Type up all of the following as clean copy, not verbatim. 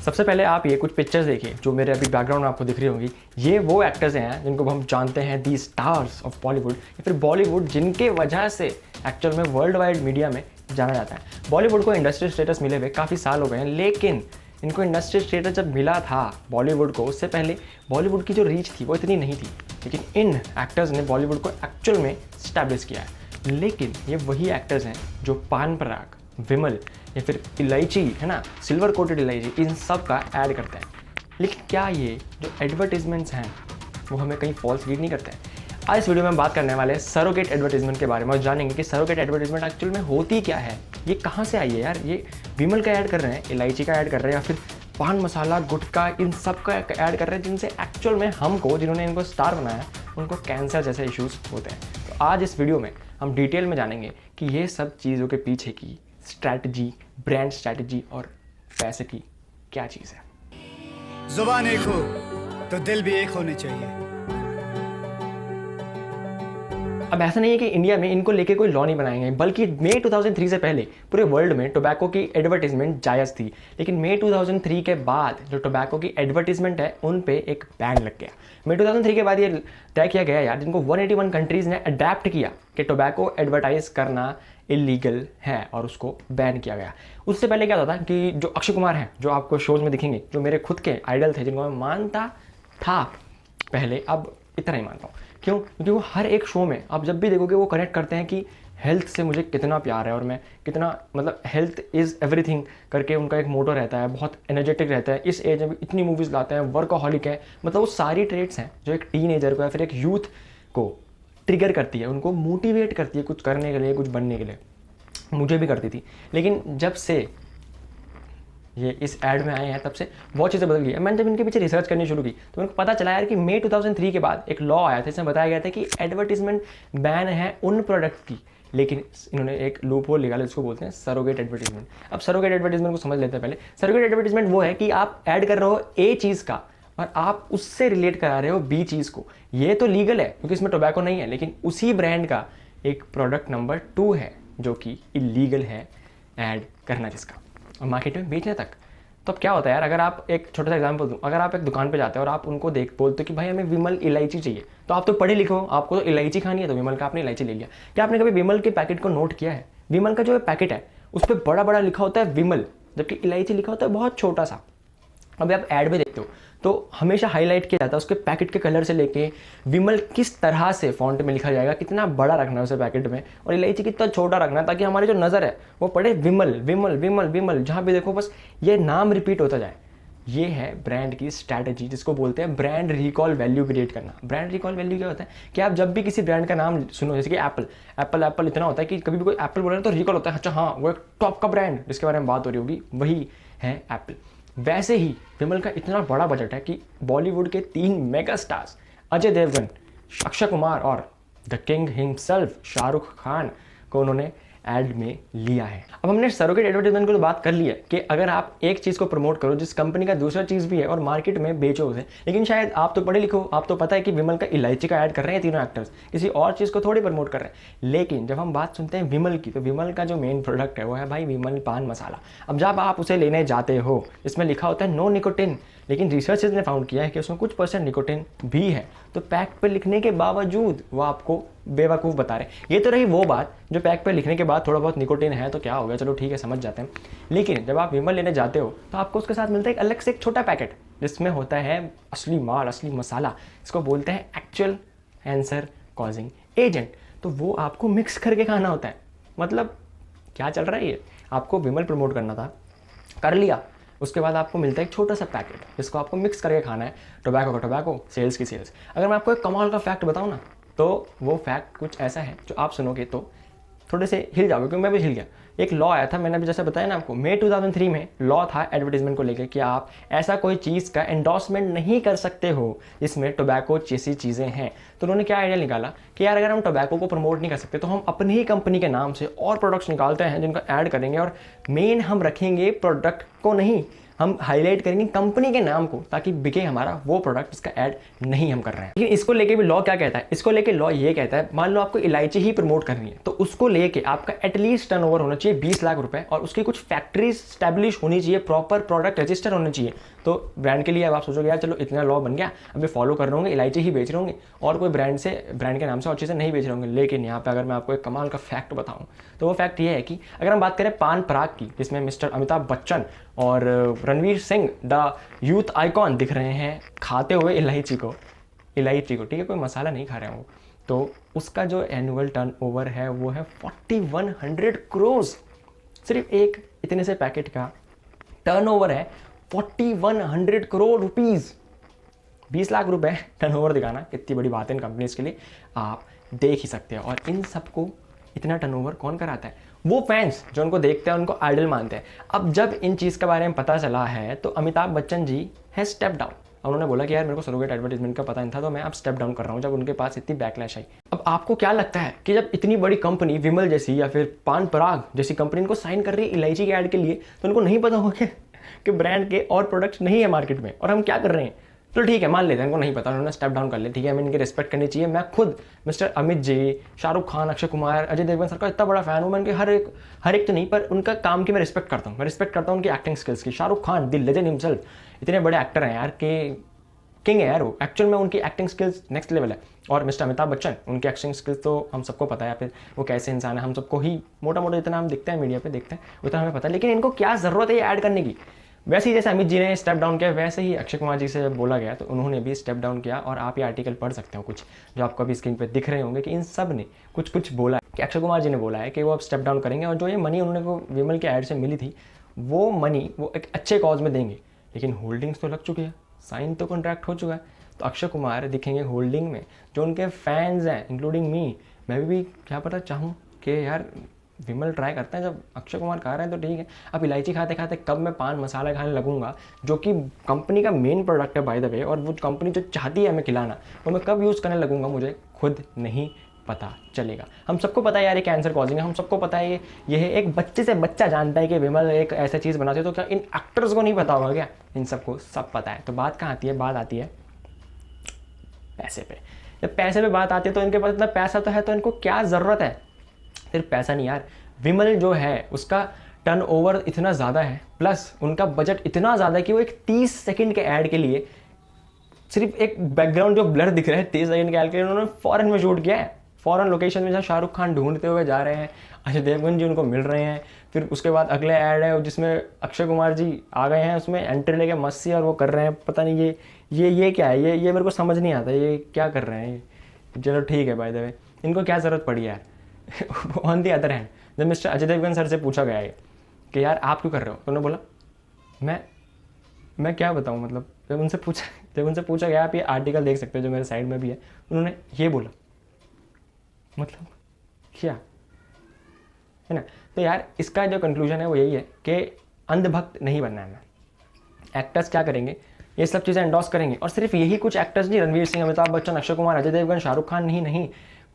सबसे पहले आप ये कुछ पिक्चर्स देखिए जो मेरे अभी बैकग्राउंड में आपको दिख रही होंगी। ये वो एक्टर्स हैं जिनको हम जानते हैं दी स्टार्स ऑफ बॉलीवुड या फिर बॉलीवुड, जिनके वजह से एक्चुअल में वर्ल्ड वाइड मीडिया में जाना जाता है। बॉलीवुड को इंडस्ट्री स्टेटस मिले हुए काफ़ी साल हो गए हैं, लेकिन इनको इंडस्ट्री स्टेटस जब मिला था बॉलीवुड को, उससे पहले बॉलीवुड की जो रीच थी वो इतनी नहीं थी। लेकिन इन एक्टर्स ने बॉलीवुड को एक्चुअल में स्टैब्लिश किया है। लेकिन ये वही एक्टर्स हैं जो पान पराग, विमल या फिर इलायची है ना, सिल्वर कोटेड इलायची, इन सब का ऐड करते हैं। लेकिन क्या ये जो एडवर्टीजमेंट्स हैं वो हमें कहीं फॉल्स लीड नहीं करते हैं? आज इस वीडियो में हम बात करने वाले हैं सरोगेट एडवर्टीजमेंट के बारे में और जानेंगे कि सरोगेट एडवर्टीजमेंट एक्चुअल में होती क्या है, ये कहाँ से आई है यार। ये विमल का ऐड कर रहे हैं, इलायची का ऐड कर रहे हैं, या फिर पान मसाला, गुटखा, इन सब का ऐड कर रहे हैं, जिनसे एक्चुअल में हमको, जिन्होंने इनको स्टार बनाया, उनको कैंसर जैसे इश्यूज़ होते हैं। तो आज इस वीडियो में हम डिटेल में जानेंगे कि ये सब चीज़ों के पीछे की स्ट्रैटेजी, ब्रांड स्ट्रैटेजी और पैसे की क्या चीज़ है। जुबान एक हो तो दिल भी एक होने चाहिए। अब ऐसा नहीं है कि इंडिया में इनको लेके कोई लॉ नहीं बनाएंगे, बल्कि मई 2003 से पहले पूरे वर्ल्ड में टोबैको की एडवर्टीजमेंट जायज़ थी। लेकिन मई 2003 के बाद जो टोबैको की एडवर्टीजमेंट है उन पे एक बैन लग गया। मई 2003 के बाद ये तय किया गया यार, जिनको 181 कंट्रीज़ ने अडेप्ट किया कि टोबैको एडवर्टाइज करना इलीगल है और उसको बैन किया गया। उससे पहले क्या होता था कि जो अक्षय कुमार हैं, जो आपको शोज़ में दिखेंगे, जो मेरे खुद के आइडल थे, जिनको मैं मानता था पहले, अब इतना ही मानता हूँ। क्यों? क्योंकि वो हर एक शो में आप जब भी देखोगे वो कनेक्ट करते हैं कि हेल्थ से मुझे कितना प्यार है और मैं कितना, मतलब हेल्थ इज़ एवरीथिंग करके उनका एक मोटो रहता है। बहुत एनर्जेटिक रहता है, इस एज में इतनी मूवीज़ लाते हैं, वर्कहॉलिक है। मतलब वो सारी ट्रेड्स हैं जो एक टीनेजर को या फिर एक यूथ को ट्रिगर करती है, उनको मोटिवेट करती है कुछ करने के लिए, कुछ बनने के लिए। मुझे भी करती थी। लेकिन जब से ये इस ऐड में आए हैं तब से बहुत चीज़ें बदल गई है। मैंने जब इनके पीछे रिसर्च करनी शुरू की तो मेरे को पता चला यार कि मई 2003 के बाद एक लॉ आया था, इसमें बताया गया था कि एडवर्टीजमेंट बैन है उन प्रोडक्ट की, लेकिन इन्होंने एक लूप होल निकाला, इसको बोलते हैं सरोगेट एडवर्टीजमेंट। अब सरोगेट एडवर्टीजमेंट को समझ लेते हैं पहले। सरोगेट एडवर्टीजमेंट वो है कि आप ऐड कर रहे हो ए चीज़ का और आप उससे रिलेट करा रहे हो बी चीज़ को। ये तो लीगल है क्योंकि इसमें टोबैको नहीं है, लेकिन उसी ब्रांड का एक प्रोडक्ट नंबर 2 है जो कि इलीगल है ऐड करना जिसका, और मार्केट में बेचने तक। तो अब क्या होता है यार, अगर आप एक छोटा सा एग्जांपल दूं, अगर आप एक दुकान पे जाते हो और आप उनको बोलते हो कि भाई हमें विमल इलायची चाहिए, तो आप तो पढ़े लिखो, आपको तो इलायची खानी है, तो विमल का आपने इलायची ले लिया। क्या आपने कभी विमल के पैकेट को नोट किया है? विमल का जो पैकेट है उस पर बड़ा बड़ा लिखा होता है विमल, जबकि इलायची लिखा होता है बहुत छोटा सा। अभी आप ऐड में देखते हो तो हमेशा हाईलाइट किया जाता है उसके पैकेट के कलर से लेके विमल किस तरह से फॉन्ट में लिखा जाएगा, कितना बड़ा रखना है उसे पैकेट में, और इलायची कितना छोटा रखना है ताकि हमारी जो नज़र है वो पड़े विमल विमल विमल विमल, जहाँ भी देखो बस ये नाम रिपीट होता जाए। ये है ब्रांड की स्ट्रैटेजी, जिसको बोलते हैं ब्रांड रिकॉल वैल्यू क्रिएट करना। ब्रांड रिकॉल वैल्यू क्या होता है कि आप जब भी किसी ब्रांड का नाम सुनो, जैसे कि एप्पल, एप्पल एप्पल इतना होता है कि कभी भी कोई एप्पल बोल रहे हैं तो रिकॉल होता है, अच्छा हाँ वो एक टॉप का ब्रांड जिसके बारे में बात हो रही होगी वही है एप्पल। वैसे ही विमल का इतना बड़ा बजट है कि बॉलीवुड के 3 मेगा स्टार्स अजय देवगन, अक्षय कुमार और the king himself Shahrukh Khan को उन्होंने ऐड में लिया है। अब हमने सरोगेट एडवर्टाइजमेंट की तो बात कर ली है कि अगर आप एक चीज़ को प्रमोट करो जिस कंपनी का दूसरा चीज़ भी है और मार्केट में बेचो उसे, लेकिन शायद आप तो पढ़े लिखो, आप तो पता है कि विमल का इलायची का ऐड कर रहे हैं तीनों एक्टर्स, किसी और चीज़ को थोड़ी प्रमोट कर रहे हैं। लेकिन जब हम बात सुनते हैं विमल की, तो विमल का जो मेन प्रोडक्ट है वो है भाई विमल पान मसाला। अब जब आप उसे लेने जाते हो, इसमें लिखा होता है नो निकोटिन, लेकिन रिसर्चर्स ने फाउंड किया है कि उसमें कुछ % निकोटिन भी है। तो पैक पे लिखने के बावजूद वो आपको बेवकूफ़ बता रहे हैं। ये तो रही वो बात जो पैक पे लिखने के बाद थोड़ा बहुत निकोटिन है तो क्या हो गया, चलो ठीक है समझ जाते हैं। लेकिन जब आप विमल लेने जाते हो तो आपको उसके साथ मिलता है एक अलग से एक छोटा पैकेट जिसमें होता है असली माल, असली मसाला, इसको बोलते हैं एक्चुअल कैंसर कॉजिंग एजेंट। तो वो आपको मिक्स करके खाना होता है। मतलब क्या चल रहा है ये, आपको विमल प्रमोट करना था, कर लिया, उसके बाद आपको मिलता है एक छोटा सा पैकेट जिसको आपको मिक्स करके खाना है। टोबैको का टोबैको, सेल्स की सेल्स। अगर मैं आपको एक कमाल का फैक्ट बताऊँ ना, तो वो फैक्ट कुछ ऐसा है जो आप सुनोगे तो थोड़े से हिल जाओगे, क्योंकि मैं भी हिल गया। एक लॉ आया था, मैंने अभी जैसे बताया ना आपको, मई 2003 में लॉ था एडवर्टीजमेंट को लेकर कि आप ऐसा कोई चीज़ का एंडोर्समेंट नहीं कर सकते हो जिसमें टोबैको जैसी चीज़ें हैं। तो उन्होंने क्या आइडिया निकाला कि यार अगर हम टोबैको को प्रमोट नहीं कर सकते तो हम अपनी ही कंपनी के नाम से और प्रोडक्ट्स निकालते हैं जिनका ऐड करेंगे, और मेन हम रखेंगे प्रोडक्ट को नहीं, हम हाईलाइट करेंगे कंपनी के नाम को ताकि बिके हमारा वो प्रोडक्ट जिसका ऐड नहीं हम कर रहे हैं। लेकिन इसको लेके भी लॉ क्या कहता है, इसको लेके लॉ ये कहता है, मान लो आपको इलायची ही प्रमोट करनी है तो उसको लेके आपका एटलीस्ट टर्नओवर होना चाहिए 20 लाख रुपए और उसकी कुछ फैक्ट्री स्टैब्लिश होनी चाहिए, प्रॉपर प्रोडक्ट रजिस्टर होने चाहिए। तो ब्रांड के लिए अब आप सोचोगे यार चलो इतना लॉ बन गया, अब ये फॉलो कर रहे होंगे, इलायची ही बेच रहे होंगे और कोई ब्रांड के नाम से और चीज़ें नहीं बेच रहे होंगे। लेकिन यहाँ पे अगर मैं आपको एक कमाल का फैक्ट बताऊँ तो वो फैक्ट ये है कि अगर हम बात करें पान पराग की, जिसमें मिस्टर अमिताभ बच्चन और Ranveer Singh the youth icon दिख रहे हैं खाते हुए इलायची को, ठीक है, कोई मसाला नहीं खा रहे हैं वो, तो उसका जो एनुअल टर्नओवर है वो है 4100 करोड़। सिर्फ एक इतने से पैकेट का टर्नओवर है 4100 करोड़ रुपीस। 20 लाख रुपए टर्नओवर दिखाना कितनी बड़ी बात है इन कंपनीज के लिए, आप देख ही सकते हैं। और इन सबको इतना टर्नओवर कौन कराता है? वो फैंस जो उनको देखते हैं, उनको आइडल मानते हैं। अब जब इन चीज़ के बारे में पता चला है तो अमिताभ बच्चन जी है स्टेप डाउन। उन्होंने बोला कि यार मेरे को सरोगेट एडवर्टाइजमेंट का पता नहीं था तो मैं अब स्टेप डाउन कर रहा हूँ, जब उनके पास इतनी बैकलैश आई। अब आपको क्या लगता है कि जब इतनी बड़ी कंपनी विमल जैसी या फिर पान पराग जैसी कंपनी इनको साइन कर रही है इलायची के ऐड के लिए, तो उनको नहीं पता होगा कि ब्रांड के और प्रोडक्ट्स नहीं है मार्केट में और हम क्या कर रहे हैं? तो ठीक है, मान लेते हैं इनको नहीं पता, उन्होंने स्टेप डाउन कर लिया, ठीक है, हमें इनकी रिस्पेक्ट करनी चाहिए। मैं खुद मिस्टर अमित जी, शाहरुख खान, अक्षय कुमार, अजय देवगन सर का इतना बड़ा फैन हूँ, मैं उनके हर एक तो नहीं पर उनका काम की मैं रिस्पेक्ट करता हूँ। मैं रिस्पेक्ट करता हूँ उनकी एक्टिंग स्किल्स की। Shahrukh Khan the legend himself, इतने बड़े एक्टर हैं यार, के किंग है यार वो, एक्चुअल में उनकी एक्टिंग स्किल्स नेक्स्ट लेवल है। और मिस्टर अमिताभ बच्चन, उनकी एक्टिंग स्किल्स तो हम सबको पता है, फिर वो कैसे इंसान है हम सबको ही मोटा मोटा जितना हम दिखते हैं मीडिया पे देखते हैं उतना हमें पता है। लेकिन इनको क्या ज़रूरत है ये ऐड करने की? वैसे ही जैसे अमित जी ने स्टेप डाउन किया वैसे ही अक्षय कुमार जी से बोला गया तो उन्होंने भी स्टेप डाउन किया। और आप ये आर्टिकल पढ़ सकते हो कुछ जो आपको अभी स्क्रीन पे दिख रहे होंगे कि इन सब ने कुछ कुछ बोला कि अक्षय कुमार जी ने बोला है कि वो अब स्टेप डाउन करेंगे और जो ये मनी उन्होंने को विमल के ऐड से मिली थी वो मनी वो एक अच्छे कॉज में देंगे। लेकिन होल्डिंग्स तो लग चुकी है, साइन तो कॉन्ट्रैक्ट हो चुका है, तो अक्षय कुमार दिखेंगे होल्डिंग में। जो उनके फैंस हैं इंक्लूडिंग मी, मैं भी क्या पता चाहूँ कि यार विमल ट्राई करते हैं, जब अक्षय कुमार खा रहे हैं तो ठीक है। अब इलायची खाते खाते कब मैं पान मसाला खाने लगूंगा जो कि कंपनी का मेन प्रोडक्ट है बाय द वे, और वो कंपनी जो चाहती है हमें खिलाना वो मैं कब यूज़ करने लगूंगा मुझे खुद नहीं पता चलेगा। हम सबको पता है यार ये कैंसर कॉजिंग है, हम सबको पता है ये है, एक बच्चे से बच्चा जानता है कि विमल एक ऐसा चीज़ बनाती है, तो क्या इन एक्टर्स को नहीं पता होगा क्या? इन सबको सब पता है। तो बात कहाँ आती है? बात आती है पैसे पे। जब पैसे पे बात आती है तो इनके पास इतना पैसा तो है तो इनको क्या ज़रूरत है? सिर्फ पैसा नहीं यार, विमल जो है उसका टर्नओवर इतना ज़्यादा है प्लस उनका बजट इतना ज़्यादा है कि वो एक 30 सेकंड के ऐड के लिए सिर्फ एक बैकग्राउंड जो ब्लर दिख रहा है 30 सेकंड के ऐड के लिए उन्होंने फॉरेन में शूट किया है। फॉरेन लोकेशन में जहाँ शाहरुख खान ढूंढते हुए जा रहे हैं, अजय देवगन जी उनको मिल रहे हैं, फिर उसके बाद अगले ऐड है जिसमें अक्षय कुमार जी आ गए हैं, उसमें एंट्री लेके मस्ती और वो कर रहे हैं, पता नहीं ये क्या है, ये मेरे को समझ नहीं आता ये क्या कर रहे हैं ये। चलो ठीक है, बाय द वे इनको क्या ज़रूरत पड़ी यार। ऑन दी अदर हैंड जब मिस्टर अजय देवगन सर से पूछा गया है कि यार आप क्यों कर रहे हो, तो उन्होंने बोला मैं क्या बताऊँ, मतलब जब उनसे पूछा गया, आप ये आर्टिकल देख सकते हो जो मेरे साइड में भी है, उन्होंने ये बोला, मतलब क्या है ना। तो यार इसका जो कंक्लूजन है वो यही है कि अंधभक्त नहीं बनना है। एक्टर्स क्या करेंगे, ये सब चीज़ें एंडोर्स करेंगे, और सिर्फ यही कुछ एक्टर्स नहीं, रणवीर सिंह, अमिताभ बच्चन, अक्षय कुमार, अजय देवगन, शाहरुख खान नहीं,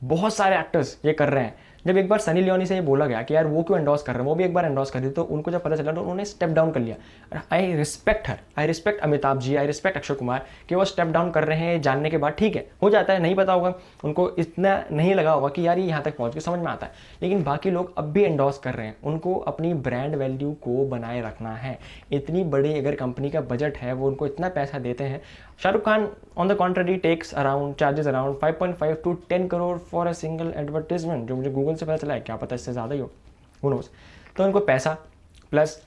बहुत सारे एक्टर्स ये कर रहे हैं। जब एक बार सनी लियोनी से ये बोला गया कि यार वो क्यों एंडोर्स कर रहे हैं, वो भी एक बार एंडोर्स कर दी, तो उनको जब पता चला तो उन्होंने स्टेप डाउन कर लिया। I respect her, I respect Amitabh ji, I respect Akshay Kumar कि वो स्टेप डाउन कर रहे हैं जानने के बाद। ठीक है, हो जाता है, नहीं पता होगा उनको, इतना नहीं लगा होगा कि यार ये यहाँ तक पहुँच के समझ में आता है, लेकिन बाकी लोग अब भी एंडोर्स कर रहे हैं। उनको अपनी ब्रांड वैल्यू को बनाए रखना है। इतनी बड़ी अगर कंपनी का बजट है, वो उनको इतना पैसा देते हैं। Shahrukh Khan on the contrary takes charges around 5.5 to 10 crore for a single advertisement, जो मुझे गूगल से पता चला है, क्या पता इससे ज़्यादा ही हो, who knows। तो उनको पैसा प्लस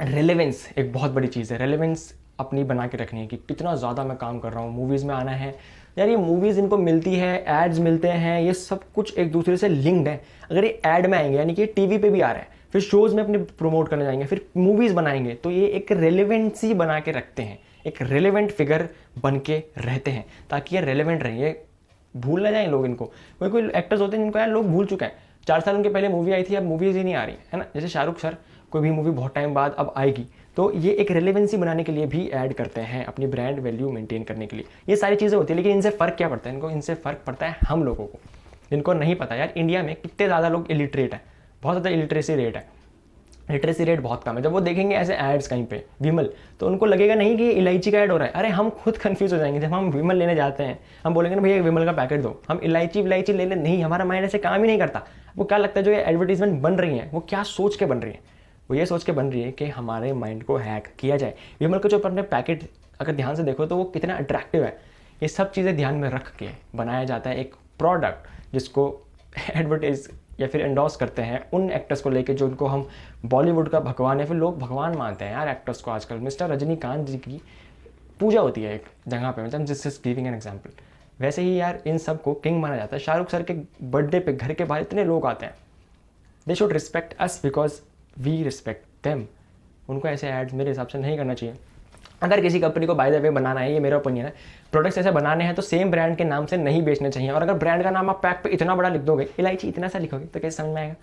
रेलेवेंस एक बहुत बड़ी चीज़ है। रेलेवेंस अपनी बना के रखनी है कि कितना ज़्यादा मैं काम कर रहा हूँ, मूवीज़ में आना है यार। ये मूवीज़ इनको मिलती है, एड्स मिलते हैं, ये सब कुछ एक दूसरे से लिंक्ड है। अगर ये ऐड में आएंगे यानी कि टीवी पे भी आ रहा है, फिर शोज़ में अपने प्रमोट करने जाएंगे, फिर मूवीज़ बनाएंगे, तो ये एक रेलेवेंसी बना के रखते हैं, एक रेलेवेंट फिगर बन के रहते हैं ताकि ये रेलेवेंट रहे, ये भूल ना जाए लोग इनको। कोई एक्टर्स होते हैं जिनको यार लोग भूल चुके हैं, 4 साल उनके पहले मूवी आई थी, अब मूवीज़ ही नहीं आ रही है ना। जैसे शाहरुख सर, कोई भी मूवी बहुत टाइम बाद अब आएगी, तो ये एक रेलेवेंसी बनाने के लिए भी ऐड करते हैं, अपनी ब्रांड वैल्यू मेंटेन करने के लिए। ये सारी चीज़ें होती है, लेकिन इनसे फ़र्क क्या पड़ता है इनको? इनसे फ़र्क पड़ता है हम लोगों को, जिनको नहीं पता यार इंडिया में कितने ज़्यादा लोग इलिटरेट हैं, बहुत ज़्यादा इलिटरेसी रेट है। लिटरेसी रेट बहुत कम है। जब वो देखेंगे ऐसे एड्स कहीं पे विमल, तो उनको लगेगा नहीं कि ये इलायची का ऐड हो रहा है। अरे हम खुद कंफ्यूज हो जाएंगे जब हम विमल लेने जाते हैं। हम बोलेंगे ना भैया विमल का पैकेट दो, हम इलायची ले ले, नहीं, हमारा माइंड ऐसे काम ही नहीं करता। वो क्या लगता है जो ये एडवर्टीजमेंट बन रही है वो क्या सोच के बन रही है? वो ये सोच के बन रही है कि हमारे माइंड को हैक किया जाए। विमल का जो अपने पैकेट अगर ध्यान से देखो तो वो कितना अट्रैक्टिव है। ये सब चीज़ें ध्यान में रख के बनाया जाता है एक प्रोडक्ट जिसको एडवर्टाइज या फिर एंडोर्स करते हैं उन एक्टर्स को लेके जो उनको हम बॉलीवुड का भगवान या फिर लोग भगवान मानते हैं यार एक्टर्स को। आजकल मिस्टर रजनीकांत जी की पूजा होती है एक जगह पे, मतलब जिस इज गिविंग एन एग्जाम्पल। वैसे ही यार इन सब को किंग माना जाता है। शाहरुख सर के बर्थडे पे घर के बाहर इतने लोग आते हैं। They should respect us because we respect them. उनको ऐसे एड्स मेरे हिसाब से नहीं करना चाहिए। अगर किसी कंपनी को बाय द वे बनाना है, ये मेरा ओपिनियन है, प्रोडक्ट्स ऐसे बनाने हैं तो सेम ब्रांड के नाम से नहीं बेचने चाहिए। और अगर ब्रांड का नाम आप पैक पे इतना बड़ा लिख दोगे, इलायची इतना सा लिखोगे, तो कैसे समझ में आएगा?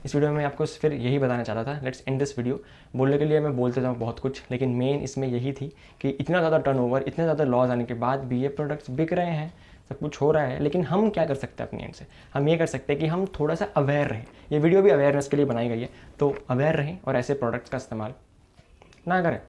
इस वीडियो में मैं आपको फिर यही बताना चाहता था। Let's end this video. बोलने के लिए मैं बोलते जाऊँ बहुत कुछ, लेकिन मेन इसमें यही थी कि इतना ज़्यादा टर्नओवर, इतने ज़्यादा लॉस आने के बाद भी ये प्रोडक्ट्स बिक रहे हैं, सब कुछ हो रहा है। लेकिन हम क्या कर सकते हैं अपने एंड से? हम ये कर सकते हैं कि हम थोड़ा सा अवेयर रहें। ये वीडियो भी अवेयरनेस के लिए बनाई गई है, तो अवेयर रहें और ऐसे प्रोडक्ट्स का इस्तेमाल ना करें।